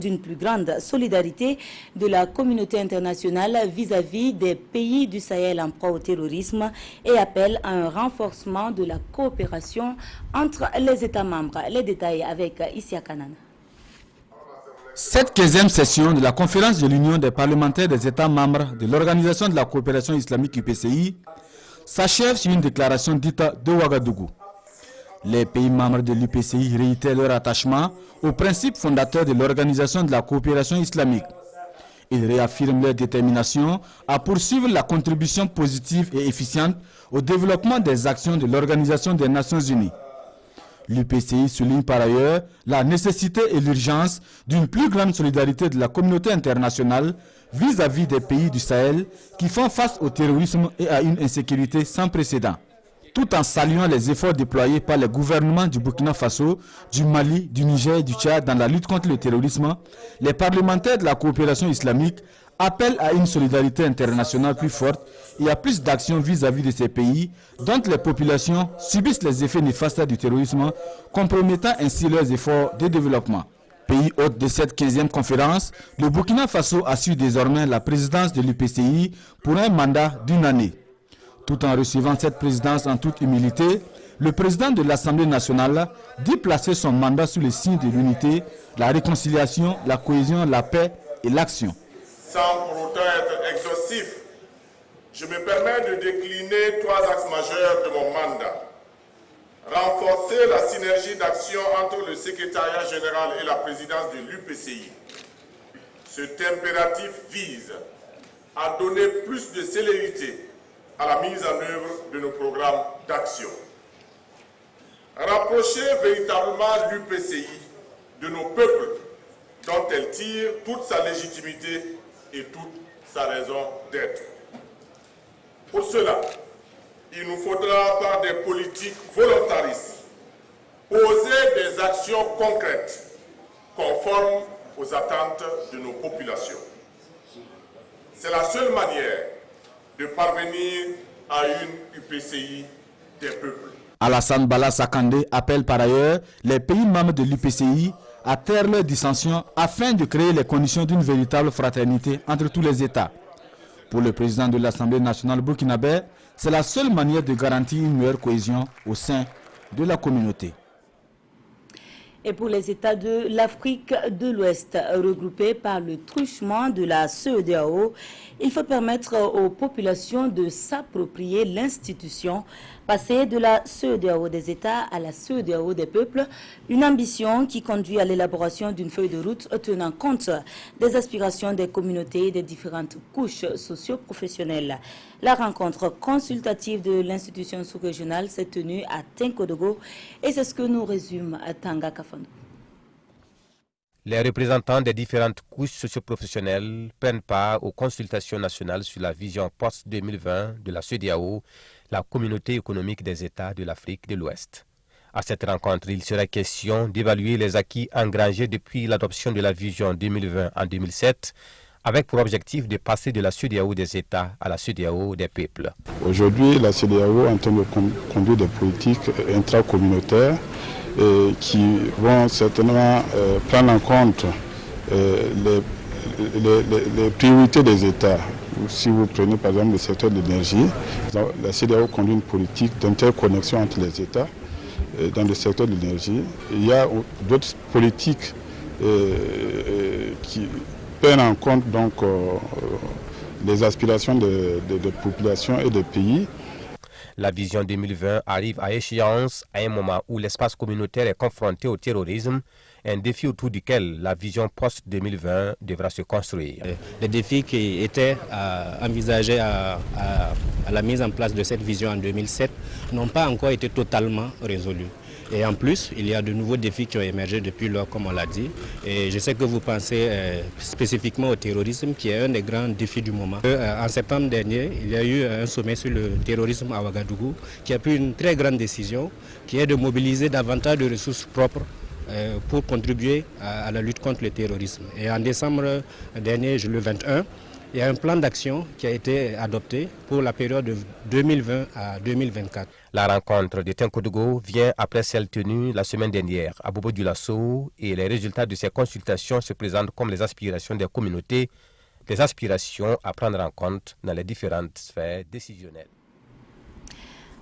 d'une plus grande solidarité de la communauté internationale vis-à-vis des pays du Sahel en proie au terrorisme et appelle à un renforcement de la coopération entre les États membres. Les détails avec Issia Kanana. Cette 15e session de la conférence de l'Union des parlementaires des États membres de l'Organisation de la coopération islamique UPCI s'achève sur une déclaration dite de Ouagadougou. Les pays membres de l'UPCI réitèrent leur attachement aux principes fondateurs de l'Organisation de la coopération islamique. Ils réaffirment leur détermination à poursuivre la contribution positive et efficiente au développement des actions de l'Organisation des Nations Unies. L'UPCI souligne par ailleurs la nécessité et l'urgence d'une plus grande solidarité de la communauté internationale vis-à-vis des pays du Sahel qui font face au terrorisme et à une insécurité sans précédent. Tout en saluant les efforts déployés par les gouvernements du Burkina Faso, du Mali, du Niger et du Tchad dans la lutte contre le terrorisme, les parlementaires de la coopération islamique appellent à une solidarité internationale plus forte et à plus d'actions vis-à-vis de ces pays dont les populations subissent les effets néfastes du terrorisme, compromettant ainsi leurs efforts de développement. Pays hôte de cette 15e conférence, le Burkina Faso assure désormais la présidence de l'UPCI pour un mandat d'une année. Tout en recevant cette présidence en toute humilité, le président de l'Assemblée nationale dit placer son mandat sous les signes de l'unité, la réconciliation, la cohésion, la paix et l'action. Sans pour autant être exhaustif, je me permets de décliner 3 axes majeurs de mon mandat. Renforcer la synergie d'action entre le secrétariat général et la présidence de l'UPCI. Cet impératif vise à donner plus de célérité à la mise en œuvre de nos programmes d'action. Rapprocher véritablement l'UPCI de nos peuples dont elle tire toute sa légitimité et toute sa raison d'être. Pour cela, il nous faudra, par des politiques volontaristes, poser des actions concrètes conformes aux attentes de nos populations. C'est la seule manière de parvenir à une UPCI des peuples. Alassane Bala Sakandé appelle par ailleurs les pays membres de l'UPCI à taire leurs dissensions afin de créer les conditions d'une véritable fraternité entre tous les États. Pour le président de l'Assemblée nationale burkinabé, c'est la seule manière de garantir une meilleure cohésion au sein de la communauté. Et pour les États de l'Afrique de l'Ouest regroupés par le truchement de la CEDEAO, il faut permettre aux populations de s'approprier l'institution, passer de la CEDEAO des États à la CEDEAO des peuples, une ambition qui conduit à l'élaboration d'une feuille de route tenant compte des aspirations des communautés et des différentes couches socio-professionnelles. La rencontre consultative de l'institution sous-régionale s'est tenue à Tinkodogo et c'est ce que nous résume Tanga Kafando. Les représentants des différentes couches socio-professionnelles prennent part aux consultations nationales sur la vision post-2020 de la CEDEAO, la communauté économique des États de l'Afrique de l'Ouest. À cette rencontre, il sera question d'évaluer les acquis engrangés depuis l'adoption de la vision 2020 en 2007, avec pour objectif de passer de la CEDEAO des États à la CEDEAO des peuples. Aujourd'hui, la CEDEAO est en train de conduire des politiques intracommunautaires qui vont certainement prendre en compte les priorités des États. Si vous prenez par exemple le secteur de l'énergie, la CEDEAO conduit une politique d'interconnexion entre les États dans le secteur de l'énergie. Il y a d'autres politiques qui prennent en compte donc les aspirations des populations et des pays. La vision 2020 arrive à échéance à un moment où l'espace communautaire est confronté au terrorisme, un défi autour duquel la vision post-2020 devra se construire. Les défis qui étaient envisagés à la mise en place de cette vision en 2007 n'ont pas encore été totalement résolus. Et en plus, il y a de nouveaux défis qui ont émergé depuis lors, comme on l'a dit. Et je sais que vous pensez spécifiquement au terrorisme, qui est un des grands défis du moment. En septembre dernier, il y a eu un sommet sur le terrorisme à Ouagadougou, qui a pris une très grande décision, qui est de mobiliser davantage de ressources propres pour contribuer à la lutte contre le terrorisme. Et en décembre dernier, le 21, il y a un plan d'action qui a été adopté pour la période de 2020 à 2024. La rencontre de Tenkodougou vient après celle tenue la semaine dernière à Bobo-Dioulasso et les résultats de ces consultations se présentent comme les aspirations des communautés, des aspirations à prendre en compte dans les différentes sphères décisionnelles.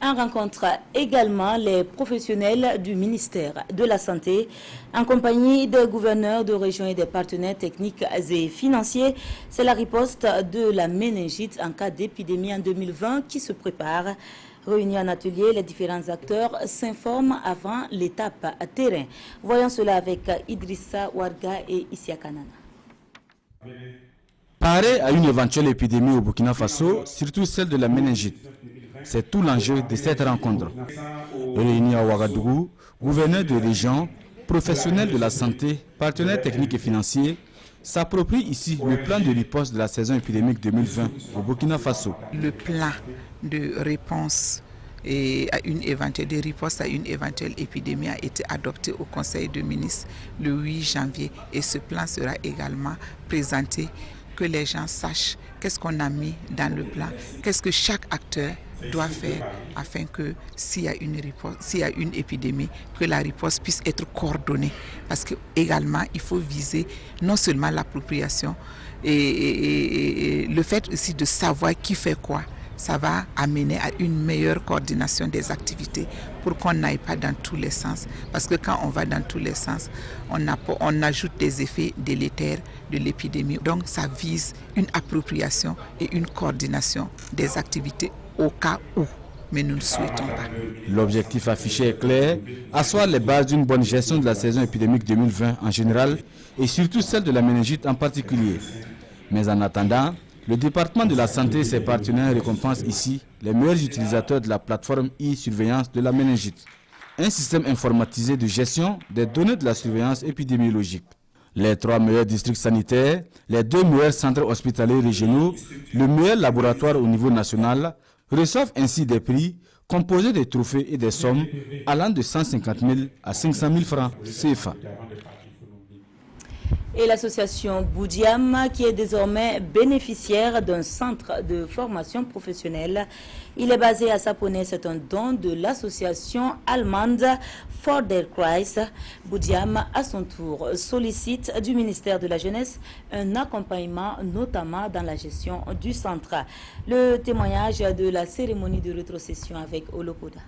On rencontre également les professionnels du ministère de la Santé en compagnie des gouverneurs de régions et des partenaires techniques et financiers. C'est la riposte de la méningite en cas d'épidémie en 2020 qui se prépare. Réunis en atelier, les différents acteurs s'informent avant l'étape terrain. Voyons cela avec Idrissa Ouarga et Isia Kanana. Pareil à une éventuelle épidémie au Burkina Faso, surtout celle de la méningite. C'est tout l'enjeu de cette rencontre. Réunis à Ouagadougou, gouverneurs de région, professionnels de la santé, partenaires techniques et financiers, s'approprient ici le plan de riposte de la saison épidémique 2020 au Burkina Faso. Le plan de réponse à une éventuelle épidémie a été adopté au Conseil des ministres le 8 janvier et ce plan sera également présenté, que les gens sachent qu'est-ce qu'on a mis dans le plan, qu'est-ce que chaque acteur doit faire afin que s'il y a une épidémie, que la riposte puisse être coordonnée. Parce que également, il faut viser non seulement l'appropriation et le fait aussi de savoir qui fait quoi. Ça va amener à une meilleure coordination des activités pour qu'on n'aille pas dans tous les sens. Parce que quand on va dans tous les sens, on ajoute des effets délétères de l'épidémie. Donc ça vise une appropriation et une coordination des activités au cas où, mais nous ne le souhaitons pas. L'objectif affiché est clair, asseoir les bases d'une bonne gestion de la saison épidémique 2020 en général et surtout celle de la méningite en particulier. Mais en attendant, le département de la santé et ses partenaires récompensent ici les meilleurs utilisateurs de la plateforme e-surveillance de la méningite, un système informatisé de gestion des données de la surveillance épidémiologique. Les 3 meilleurs districts sanitaires, les 2 meilleurs centres hospitaliers régionaux, le meilleur laboratoire au niveau national, reçoivent ainsi des prix composés des trophées et des sommes allant de 150 000 à 500 000 francs CFA. Et l'association Boudiam, qui est désormais bénéficiaire d'un centre de formation professionnelle. Il est basé à Saponé, c'est un don de l'association allemande For der Kreis. Boudiam, à son tour, sollicite du ministère de la Jeunesse un accompagnement, notamment dans la gestion du centre. Le témoignage de la cérémonie de rétrocession avec Olopoda.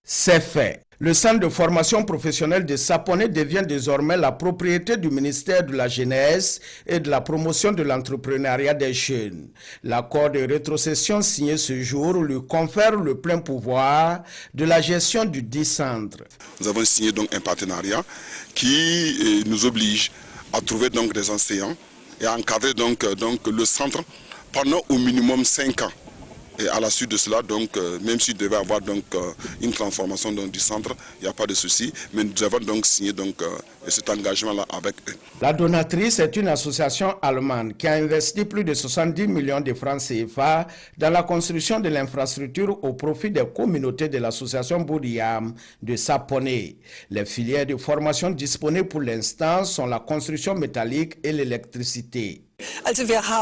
C'est fait. Le centre de formation professionnelle de Saponé devient désormais la propriété du ministère de la Jeunesse et de la promotion de l'entrepreneuriat des jeunes. L'accord de rétrocession signé ce jour lui confère le plein pouvoir de la gestion du dit centre. Nous avons signé donc un partenariat qui nous oblige à trouver donc des enseignants et à encadrer donc le centre pendant au minimum 5 ans. Et à la suite de cela, donc, même s'il devait y avoir donc, une transformation donc, du centre, il n'y a pas de souci. Mais nous avons donc signé donc, cet engagement-là avec eux. La donatrice est une association allemande qui a investi plus de 70 millions de francs CFA dans la construction de l'infrastructure au profit des communautés de l'association Boudiam de Saponé. Les filières de formation disponibles pour l'instant sont la construction métallique et l'électricité. Cela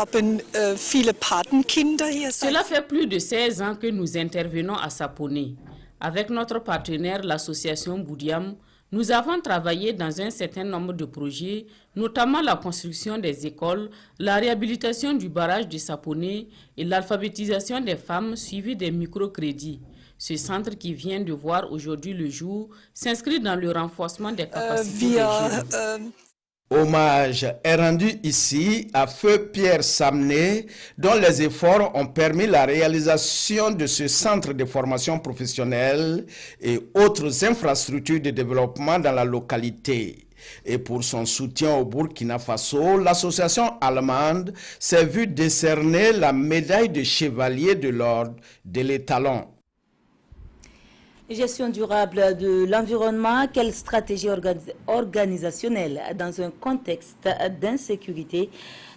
fait plus de 16 ans que nous intervenons à Saponé. Avec notre partenaire, l'association Boudiam, nous avons travaillé dans un certain nombre de projets, notamment la construction des écoles, la réhabilitation du barrage de Saponé et l'alphabétisation des femmes suivies des microcrédits. Ce centre qui vient de voir aujourd'hui le jour s'inscrit dans le renforcement des capacités des jeunes. Hommage est rendu ici à feu Pierre Samné, dont les efforts ont permis la réalisation de ce centre de formation professionnelle et autres infrastructures de développement dans la localité. Et pour son soutien au Burkina Faso, l'association allemande s'est vue décerner la médaille de chevalier de l'ordre de l'étalon. Gestion durable de l'environnement, quelle stratégie organisationnelle dans un contexte d'insécurité?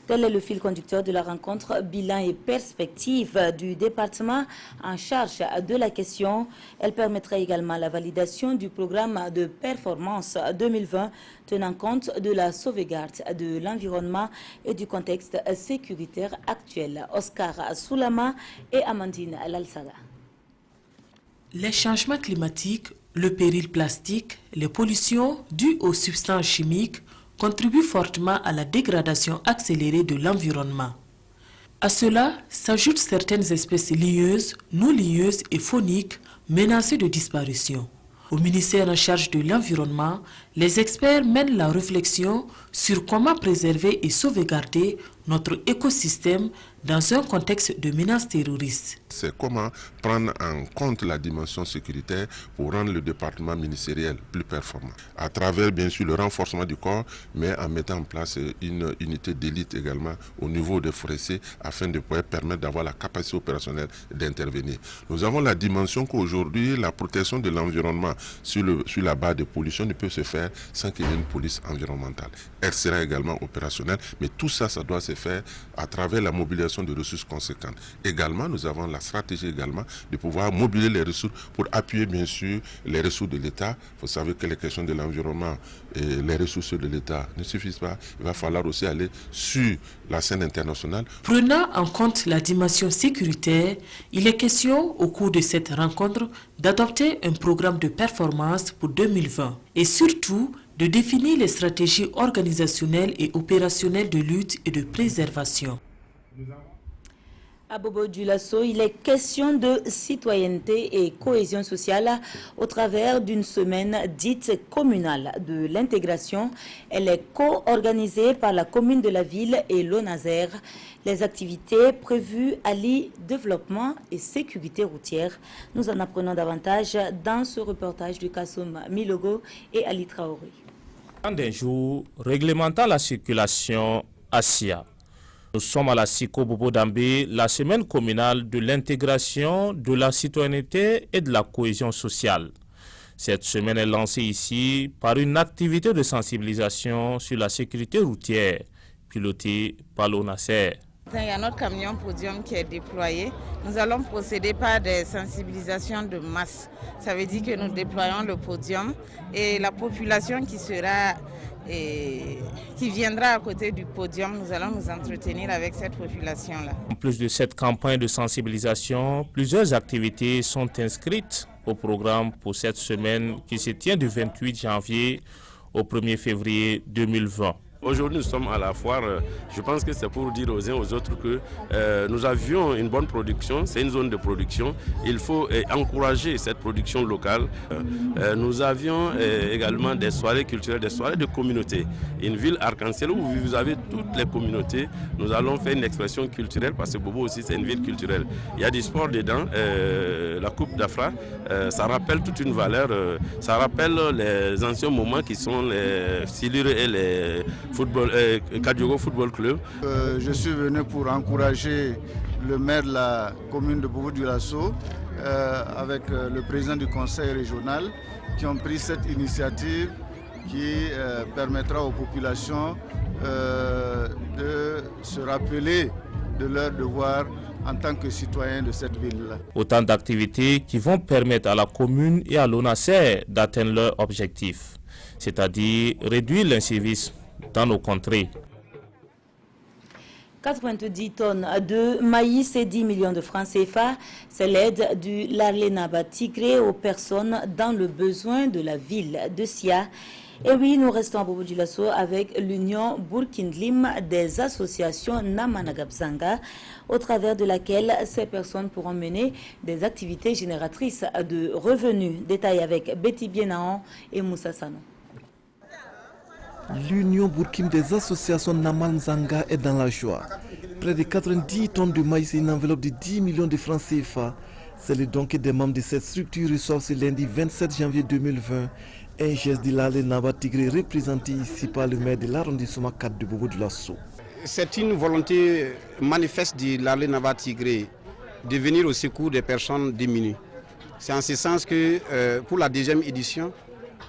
Tel est le fil conducteur de la rencontre bilan et perspective du département en charge de la question. Elle permettrait également la validation du programme de performance 2020 tenant compte de la sauvegarde de l'environnement et du contexte sécuritaire actuel. Oscar Soulama et Amandine Lalsaga. Les changements climatiques, le péril plastique, les pollutions dues aux substances chimiques contribuent fortement à la dégradation accélérée de l'environnement. À cela s'ajoutent certaines espèces ligneuses, non ligneuses et fauniques menacées de disparition. Au ministère en charge de l'environnement, les experts mènent la réflexion sur comment préserver et sauvegarder notre écosystème dans un contexte de menace terroriste. C'est comment prendre en compte la dimension sécuritaire pour rendre le département ministériel plus performant. À travers bien sûr le renforcement du corps, mais en mettant en place une unité d'élite également au niveau des forestiers afin de pouvoir permettre d'avoir la capacité opérationnelle d'intervenir. Nous avons la dimension qu'aujourd'hui la protection de l'environnement sur la base de pollution ne peut se faire sans qu'il y ait une police environnementale. Elle sera également opérationnelle, mais tout ça, ça doit se faire à travers la mobilisation de ressources conséquentes. Également, nous avons la stratégie également de pouvoir mobiliser les ressources pour appuyer bien sûr les ressources de l'État. Vous savez que les questions de l'environnement et les ressources de l'État ne suffisent pas. Il va falloir aussi aller sur la scène internationale. Prenant en compte la dimension sécuritaire, il est question au cours de cette rencontre d'adopter un programme de performance pour 2020 et surtout de définir les stratégies organisationnelles et opérationnelles de lutte et de préservation. À Bobo-Dioulasso, il est question de citoyenneté et cohésion sociale au travers d'une semaine dite communale de l'intégration. Elle est co-organisée par la commune de la ville et l'ONASER. Les activités prévues allient développement et sécurité routière. Nous en apprenons davantage dans ce reportage de Kassoum Milogo et Ali Traoré. D'un jour réglementant la circulation à Sia. Nous sommes à la SICO Bobo Dambé, la semaine communale de l'intégration, de la citoyenneté et de la cohésion sociale. Cette semaine est lancée ici par une activité de sensibilisation sur la sécurité routière, pilotée par l'ONASER. Il y a notre camion podium qui est déployé. Nous allons procéder par des sensibilisations de masse. Ça veut dire que nous déployons le podium et la population qui viendra à côté du podium, nous allons nous entretenir avec cette population-là. En plus de cette campagne de sensibilisation, plusieurs activités sont inscrites au programme pour cette semaine qui se tient du 28 janvier au 1er février 2020. Aujourd'hui, nous sommes à la foire. Je pense que c'est pour dire aux uns aux autres que nous avions une bonne production. C'est une zone de production. Il faut encourager cette production locale. Nous avions également des soirées culturelles, des soirées de communauté. Une ville arc-en-ciel où vous avez toutes les communautés. Nous allons faire une expression culturelle parce que Bobo aussi, c'est une ville culturelle. Il y a du sport dedans. La Coupe d'Afra, ça rappelle toute une valeur. Ça rappelle les anciens moments qui sont les Silure et les Kadiogo Football Club. Je suis venu pour encourager le maire de la commune de Bobo-Dioulasso avec le président du conseil régional qui ont pris cette initiative qui permettra aux populations de se rappeler de leur devoir en tant que citoyens de cette ville-là. Autant d'activités qui vont permettre à la commune et à l'ONASER d'atteindre leur objectif, c'est-à-dire réduire l'incivisme dans nos contrées. 90 tonnes de maïs et 10 millions de francs CFA, c'est l'aide du Larlenaba Tigré aux personnes dans le besoin de la ville de Sia. Et oui, nous restons à Bobo-Dioulasso avec l'Union Burkindlim des associations Namanagabzanga, au travers de laquelle ces personnes pourront mener des activités génératrices de revenus. Détail avec Betty Bienaon et Moussa Sano. L'Union Burkine des associations Namanzanga est dans la joie. Près de 90 tonnes de maïs et une enveloppe de 10 millions de francs CFA. C'est le don que des membres de cette structure reçoivent ce lundi 27 janvier 2020. Un geste de Larlenaba Tigré représenté ici par le maire de l'arrondissement 4 de Bobo-Dioulasso. C'est une volonté manifeste de Larlenaba Tigré de venir au secours des personnes démunies. C'est en ce sens que pour la deuxième édition,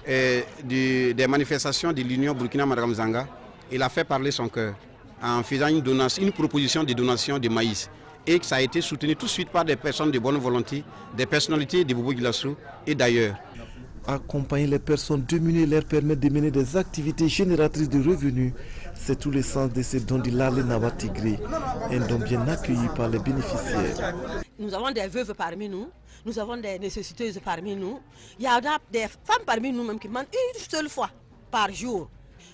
des manifestations de l'Union Burkina Madame-Zanga, il a fait parler son cœur en faisant une proposition de donation de maïs et que ça a été soutenu tout de suite par des personnes de bonne volonté, des personnalités de Bobo-Dioulasso et d'ailleurs. Accompagner les personnes démunies leur permet de mener des activités génératrices de revenus. C'est tout le sens de ce don de Larlenaba Tigré, un don bien accueilli par les bénéficiaires. nous avons des veuves parmi nous, nous avons des nécessiteuses parmi nous. Il y a des femmes parmi nous même qui demandent une seule fois par jour.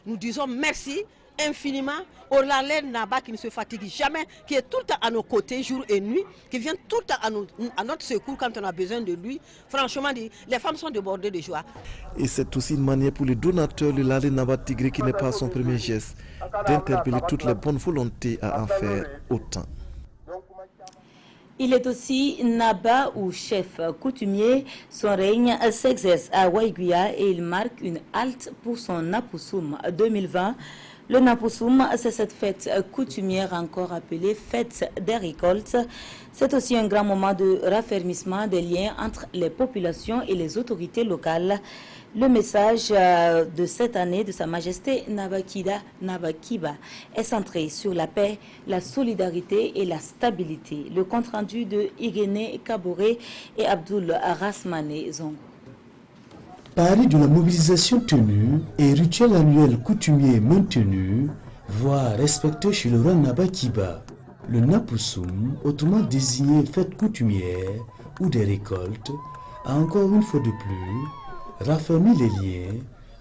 Nous disons merci infiniment au Lalé Naba qui ne se fatigue jamais, qui est tout le temps à nos côtés, jour et nuit, qui vient tout le temps à notre secours quand on a besoin de lui. Franchement, les femmes sont débordées de joie. Et c'est aussi une manière pour le donateur de Lalé Naba Tigré, qui n'est pas son premier geste, d'interpeller toutes les bonnes volontés à en faire autant. Il est aussi Naba ou chef coutumier. Son règne s'exerce à Waiguia et il marque une halte pour son Napoussoum 2020. Le Napoussoum, c'est cette fête coutumière encore appelée fête des récoltes. C'est aussi un grand moment de raffermissement des liens entre les populations et les autorités locales. Le message de cette année de Sa Majesté Nabakiba est centré sur la paix, la solidarité et la stabilité. Le compte-rendu de Irénée Kaboré et Abdoul Rasmane Zongo. Pari de la mobilisation tenue et rituel annuel coutumier maintenu, voire respecté chez le roi Nabakiba. Le Napoussoum, autrement désigné fête coutumière ou des récoltes, a encore une fois de plus raffermi les liens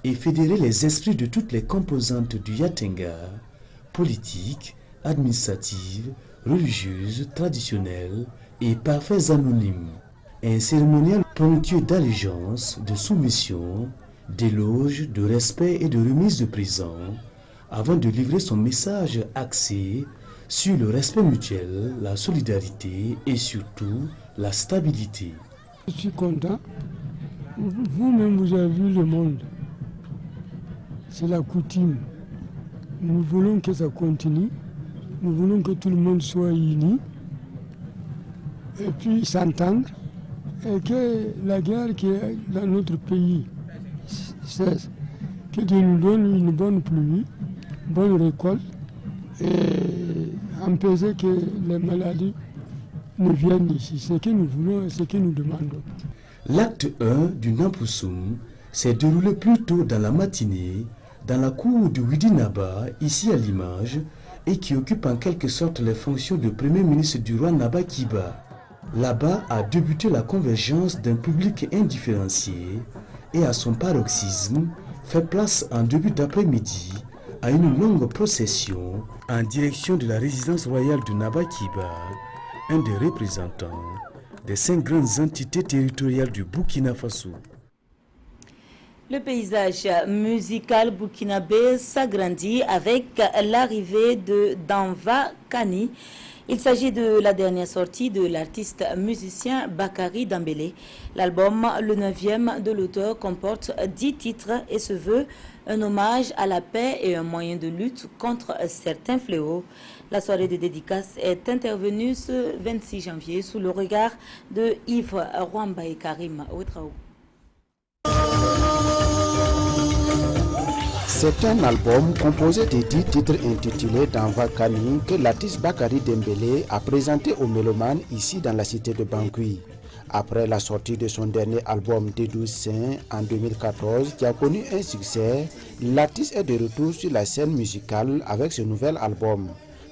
et fédéré les esprits de toutes les composantes du Yatenga, politiques, administratives, religieuses, traditionnelles et parfaits anonymes. Un cérémonial ponctué d'allégeance, de soumission, d'éloge, de respect et de remise de présents, avant de livrer son message axé sur le respect mutuel, la solidarité et surtout la stabilité. Je suis content. Vous-même, vous avez vu le monde. C'est la coutume. Nous voulons que ça continue. Nous voulons que tout le monde soit uni. Et puis s'entendre. Et que la guerre qui est dans notre pays cesse. Que Dieu nous donne une bonne pluie, une bonne récolte. Et empêcher que les maladies ne viennent ici. C'est ce que nous voulons et ce que nous demandons. L'acte 1 du Napoussoum s'est déroulé plus tôt dans la matinée dans la cour de Widi Naba, ici à l'image, et qui occupe en quelque sorte les fonctions de premier ministre du roi Nabakiba. Là-bas a débuté la convergence d'un public indifférencié et à son paroxysme fait place en début d'après-midi à une longue procession en direction de la résidence royale de Nabakiba, un des représentants des 5 grandes entités territoriales du Burkina Faso. Le paysage musical burkinabé s'agrandit avec l'arrivée de Danva Kani. Il s'agit de la dernière sortie de l'artiste musicien Bakary Dembélé. L'album, le 9e de l'auteur, comporte 10 titres et se veut un hommage à la paix et un moyen de lutte contre certains fléaux. La soirée de dédicace est intervenue ce 26 janvier sous le regard de Yves Rwamba et Karim Ouetraoui. C'est un album composé de 10 titres intitulés Danva Kani que l'artiste Bakary Dembélé a présenté aux mélomanes ici dans la cité de Bangui. Après la sortie de son dernier album D12 Saint en 2014 qui a connu un succès, l'artiste est de retour sur la scène musicale avec ce nouvel album.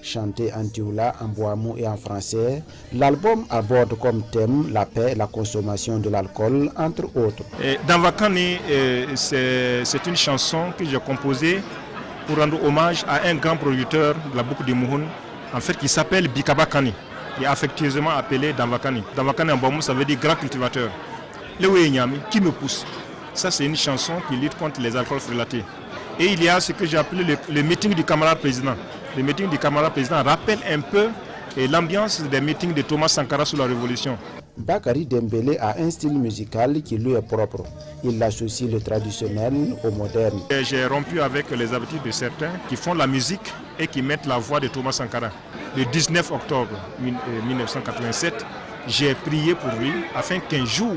Chanté en dioula, en boamou et en français, l'album aborde comme thème la paix et la consommation de l'alcool, entre autres. Danva Kani, c'est une chanson que j'ai composée pour rendre hommage à un grand producteur de la boucle de Mouhoun, en fait, qui s'appelle Bikaba Kani, qui est affectueusement appelé Danva Kani. Danva Kani en boamou, ça veut dire grand cultivateur. Le Ouényami, qui me pousse. Ça, c'est une chanson qui lutte contre les alcools frelatés. Et il y a ce que j'ai appelé le meeting du camarade président. Le meeting du camarade président rappelle un peu l'ambiance des meetings de Thomas Sankara sous la Révolution. Bakary Dembélé a un style musical qui lui est propre. Il associe le traditionnel au moderne. J'ai rompu avec les habitudes de certains qui font la musique et qui mettent la voix de Thomas Sankara. Le 19 octobre 1987, j'ai prié pour lui afin qu'un jour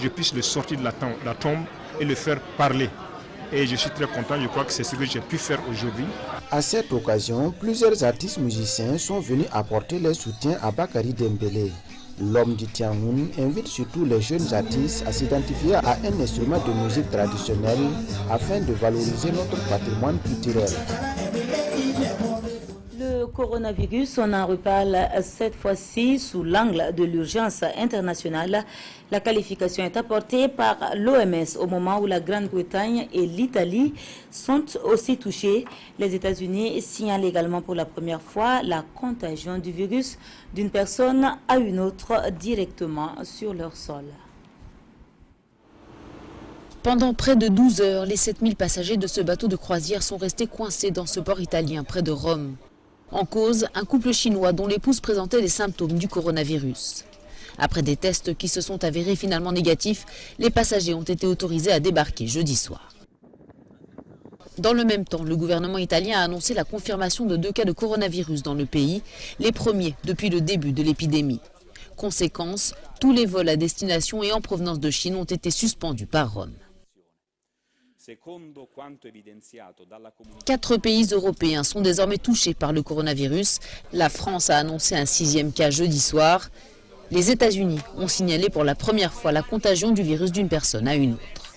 je puisse le sortir de la tombe et le faire parler. Et je suis très content, je crois que c'est ce que j'ai pu faire aujourd'hui. À cette occasion, plusieurs artistes musiciens sont venus apporter leur soutien à Bakary Dembélé. L'homme du Tianhoun invite surtout les jeunes artistes à s'identifier à un instrument de musique traditionnelle afin de valoriser notre patrimoine culturel. Le coronavirus, on en reparle cette fois-ci sous l'angle de l'urgence internationale. La qualification est apportée par l'OMS au moment où la Grande-Bretagne et l'Italie sont aussi touchées. Les États-Unis signalent également pour la première fois la contagion du virus d'une personne à une autre directement sur leur sol. Pendant près de 12 heures, les 7000 passagers de ce bateau de croisière sont restés coincés dans ce port italien près de Rome. En cause, un couple chinois dont l'épouse présentait les symptômes du coronavirus. Après des tests qui se sont avérés finalement négatifs, les passagers ont été autorisés à débarquer jeudi soir. Dans le même temps, le gouvernement italien a annoncé la confirmation de 2 cas de coronavirus dans le pays, les premiers depuis le début de l'épidémie. Conséquence, tous les vols à destination et en provenance de Chine ont été suspendus par Rome. 4 pays européens sont désormais touchés par le coronavirus. La France a annoncé un 6e cas jeudi soir. Les États-Unis ont signalé pour la première fois la contagion du virus d'une personne à une autre.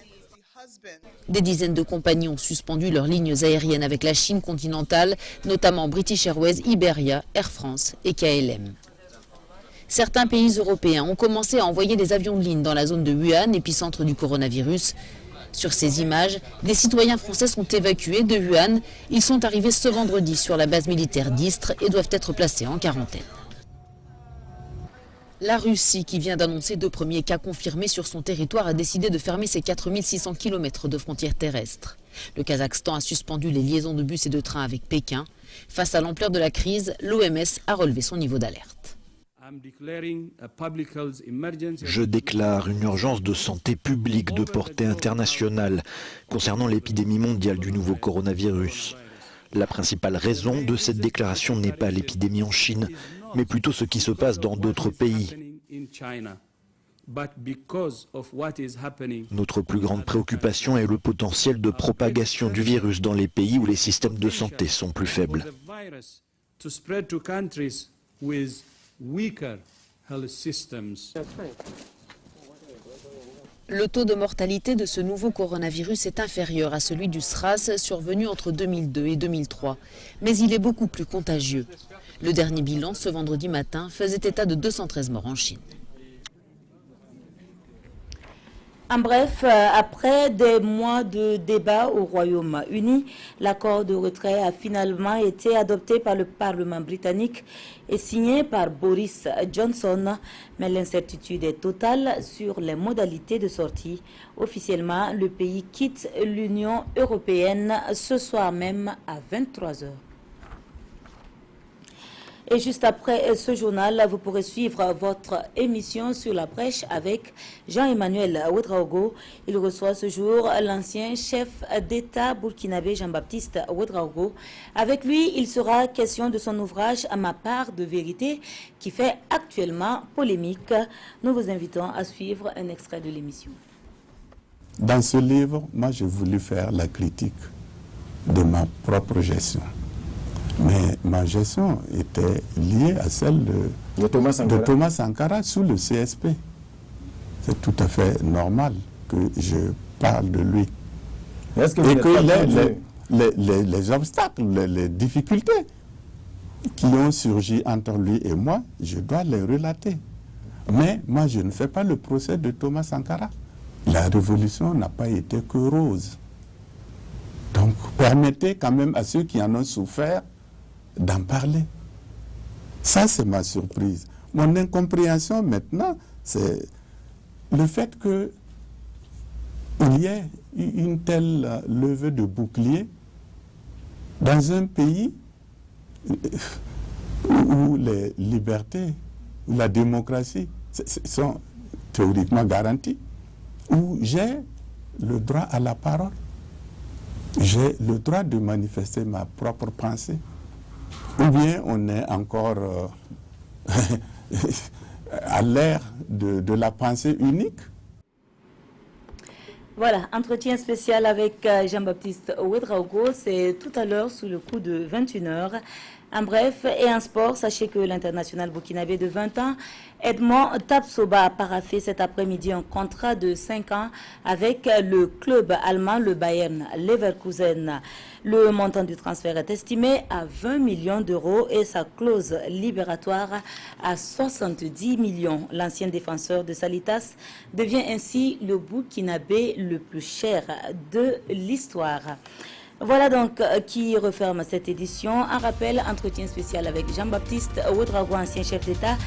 Des dizaines de compagnies ont suspendu leurs lignes aériennes avec la Chine continentale, notamment British Airways, Iberia, Air France et KLM. Certains pays européens ont commencé à envoyer des avions de ligne dans la zone de Wuhan, épicentre du coronavirus. Sur ces images, des citoyens français sont évacués de Wuhan. Ils sont arrivés ce vendredi sur la base militaire d'Istres et doivent être placés en quarantaine. La Russie, qui vient d'annoncer 2 premiers cas confirmés sur son territoire, a décidé de fermer ses 4600 km de frontières terrestres. Le Kazakhstan a suspendu les liaisons de bus et de trains avec Pékin. Face à l'ampleur de la crise, l'OMS a relevé son niveau d'alerte. Je déclare une urgence de santé publique de portée internationale concernant l'épidémie mondiale du nouveau coronavirus. La principale raison de cette déclaration n'est pas l'épidémie en Chine, mais plutôt ce qui se passe dans d'autres pays. Notre plus grande préoccupation est le potentiel de propagation du virus dans les pays où les systèmes de santé sont plus faibles. Le taux de mortalité de ce nouveau coronavirus est inférieur à celui du SRAS survenu entre 2002 et 2003, mais il est beaucoup plus contagieux. Le dernier bilan, ce vendredi matin, faisait état de 213 morts en Chine. En bref, après des mois de débats au Royaume-Uni, l'accord de retrait a finalement été adopté par le Parlement britannique et signé par Boris Johnson. Mais l'incertitude est totale sur les modalités de sortie. Officiellement, le pays quitte l'Union européenne ce soir même à 23 h. Et juste après ce journal, vous pourrez suivre votre émission sur la brèche avec Jean-Emmanuel Ouedraogo. Il reçoit ce jour l'ancien chef d'État burkinabé Jean-Baptiste Ouedraogo. Avec lui, il sera question de son ouvrage « À ma part de vérité » qui fait actuellement polémique. Nous vous invitons à suivre un extrait de l'émission. Dans ce livre, moi j'ai voulu faire la critique de ma propre gestion. Mais ma gestion était liée à celle de Thomas Sankara sous le CSP. C'est tout à fait normal que je parle de lui. Et que les obstacles, les difficultés qui ont surgi entre lui et moi, je dois les relater. Mais moi, je ne fais pas le procès de Thomas Sankara. La révolution n'a pas été que rose. Donc, permettez quand même à ceux qui en ont souffert d'en parler. Ça, c'est ma surprise. Mon incompréhension maintenant, c'est le fait qu'il y ait une telle levée de bouclier dans un pays où les libertés, où la démocratie sont théoriquement garanties, où j'ai le droit à la parole, j'ai le droit de manifester ma propre pensée. Ou bien on est encore à l'ère de la pensée unique. Voilà, entretien spécial avec Jean-Baptiste Ouedraogo, c'est tout à l'heure sous le coup de 21 h En bref, et en sport, sachez que l'international burkinabé de 20 ans, Edmond Tapsoba, a paraphé cet après-midi un contrat de 5 ans avec le club allemand, le Bayern Leverkusen. Le montant du transfert est estimé à 20 millions d'euros et sa clause libératoire à 70 millions. L'ancien défenseur de Salitas devient ainsi le Burkinabé le plus cher de l'histoire. Voilà donc qui referme cette édition. Un rappel, entretien spécial avec Jean-Baptiste Ouedraogo, ancien chef d'État.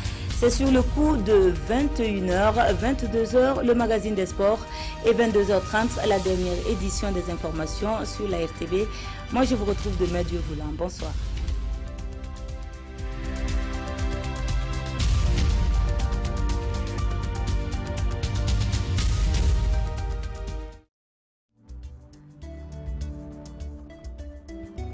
C'est sur le coup de 21h, 22h, le magazine des sports et 22h30, la dernière édition des informations sur la RTB. Moi, je vous retrouve demain, Dieu voulant. Bonsoir.